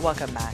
Welcome back.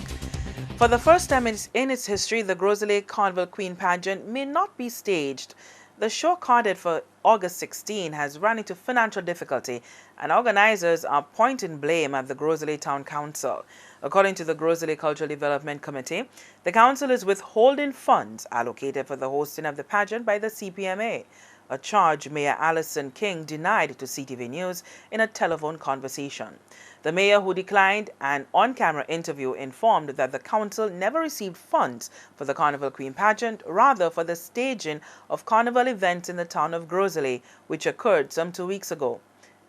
For the first time in its history, the Gros Carnival Queen pageant may not be staged. The show, carded for August 16, has run into financial difficulty, and organizers are pointing blame at the Gros Town Council. According to the Gros Cultural Development Committee, the council is withholding funds allocated for the hosting of the pageant by the CPMA, a charge Mayor Alison King denied to CTV News in a telephone conversation. The mayor, who declined an on-camera interview, informed that the council never received funds for the Carnival Queen pageant, rather for the staging of carnival events in the town of Gros, which occurred some 2 weeks ago.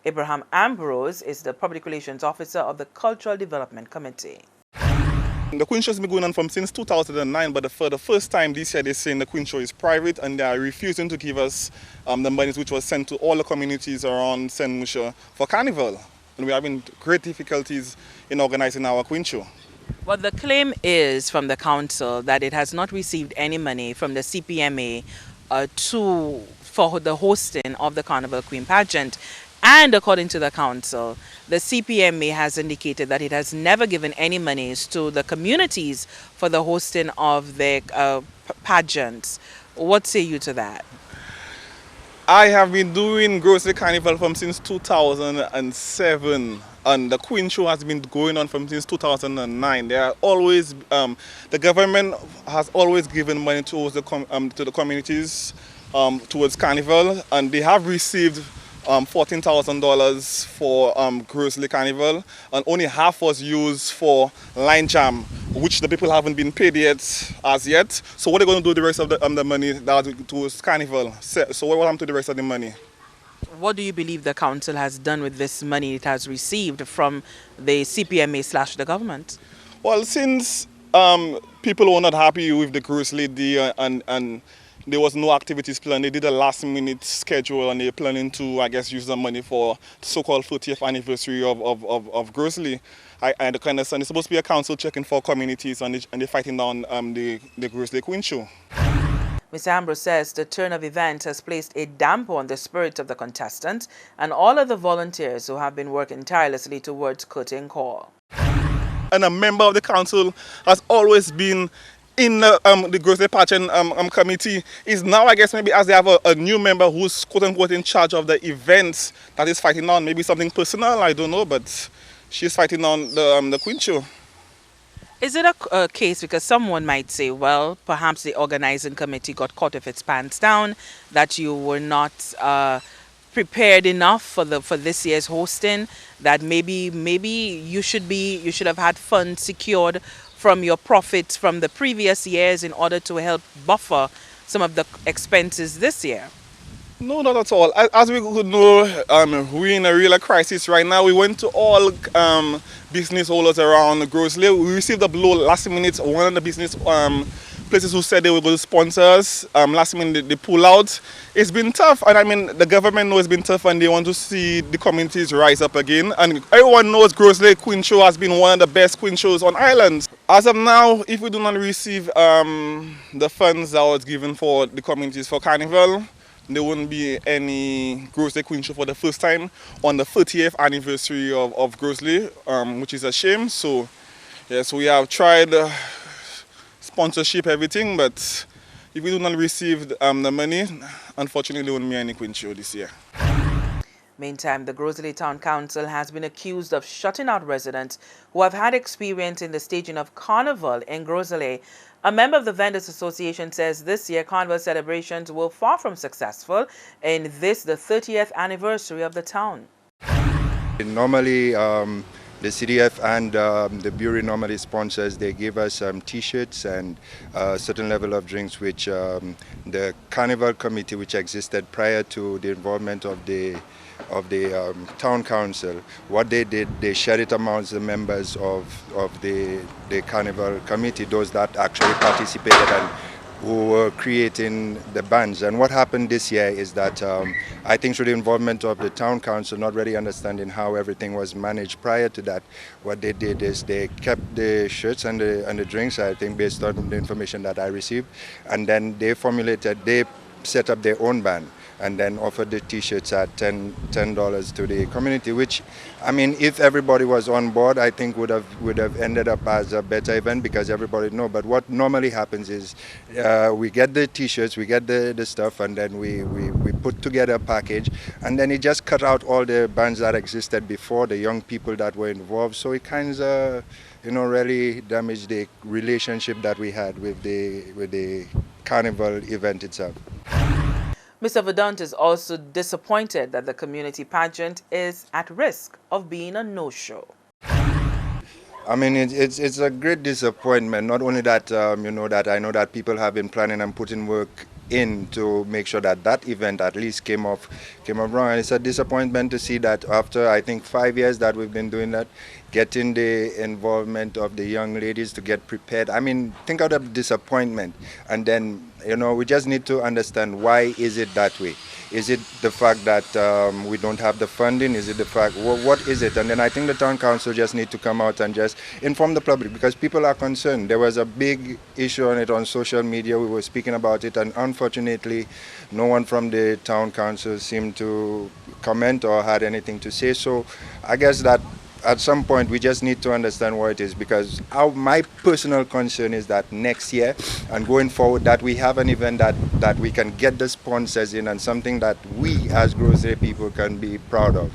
Abraham Ambrose is the Public Relations Officer of the Cultural Development Committee. The Queen Show has been going on since 2009, but for the first time this year they're saying the Queen Show is private and they are refusing to give us the monies which was sent to all the communities around St. Lucia for Carnival. And we're having great difficulties in organizing our Queen Show. Well, the claim is from the council that it has not received any money from the CPMA for the hosting of the Carnival Queen pageant. And according to the council, the CPMA has indicated that it has never given any monies to the communities for the hosting of their pageants. What say you to that? I have been doing Gros Carnival since 2007, and the Queen Show has been going on since 2009. There are always the government has always given money towards to the communities towards Carnival, and they have received $14,000 for Gros Carnival, and only half was used for line jam, which the people haven't been paid yet as yet. So what are they going to do with the rest of the money that towards Carnival? So what will happen to the rest of the money? What do you believe the council has done with this money it has received from the CPMA / the government? Well, since people were not happy with the Gros deal and there was no activities planned, they did a last minute schedule and they're planning to, I guess, use the money for the so-called 30th anniversary of Gros. I understand it's supposed to be a council checking for communities and they're fighting down the Gros Queen Show. Mr. Ambrose says the turn of events has placed a damper on the spirit of the contestants and all of the volunteers who have been working tirelessly towards curtain call. And a member of the council has always been in the Gros pageant committee. Is now, I guess, maybe as they have a new member who's quote-unquote in charge of the events that is fighting on maybe something personal, I don't know, but she's fighting on the Queen Show. Is it a case, because someone might say, well, perhaps the organizing committee got caught with its pants down, that you were not prepared enough for this year's hosting, that maybe you should have had funds secured from your profits from the previous years in order to help buffer some of the expenses this year? No, not at all. As we could know, we're in a real crisis right now. We went to all business holders around Gros. We received a blow last minute. One of the business places who said they were going to sponsor us, last minute they pull out. It's been tough, and I mean the government knows it's been tough, and they want to see the communities rise up again. And everyone knows Gros Queen Show has been one of the best Queen Shows on islands. As of now, if we do not receive the funds that was given for the communities for Carnival, there wouldn't be any Gros Queen Show for the first time on the 30th anniversary of Gros, which is a shame. So yes, we have tried sponsorship, everything, but if we do not receive the money, unfortunately there won't be any Queen Show this year. Meantime, the Gros Town Council has been accused of shutting out residents who have had experience in the staging of Carnival in Gros. A member of the Vendors Association says this year Carnival celebrations were far from successful in the 30th anniversary of the town. Normally, the CDF and the Bureau normally sponsors. They give us T-shirts and a certain level of drinks, which the Carnival Committee, which existed prior to the involvement of the town council, what they did, they shared it amongst the members of the Carnival Committee, those that actually participated and who were creating the bands. And what happened this year is that I think through the involvement of the town council, not really understanding how everything was managed prior to that, what they did is they kept the shirts and the drinks, I think based on the information that I received, and then they set up their own band. and then offered the t-shirts at $10 to the community, which, I mean, if everybody was on board, I think would have ended up as a better event because everybody know. But what normally happens is we get the t-shirts, we get the stuff, and then we put together a package, and then it just cut out all the bands that existed before, the young people that were involved. So it kind of, really damaged the relationship that we had with the carnival event itself. Mr. Verdant is also disappointed that the community pageant is at risk of being a no-show. I mean, it's a great disappointment. Not only that, that I know that people have been planning and putting work in to make sure that that event at least came off wrong. And it's a disappointment to see that after, I think, 5 years that we've been doing that, getting the involvement of the young ladies to get prepared. I mean, think of the disappointment. And then, we just need to understand, why is it that way? Is it the fact that we don't have the funding? Is it the fact, what is it? And then I think the town council just need to come out and just inform the public, because people are concerned. There was a big issue on it on social media. We were speaking about it, and unfortunately, no one from the town council seemed to comment or had anything to say. So I guess that at some point we just need to understand what it is, because my personal concern is that next year and going forward, that we have an event that we can get the sponsors in, and something that we as Gros people can be proud of.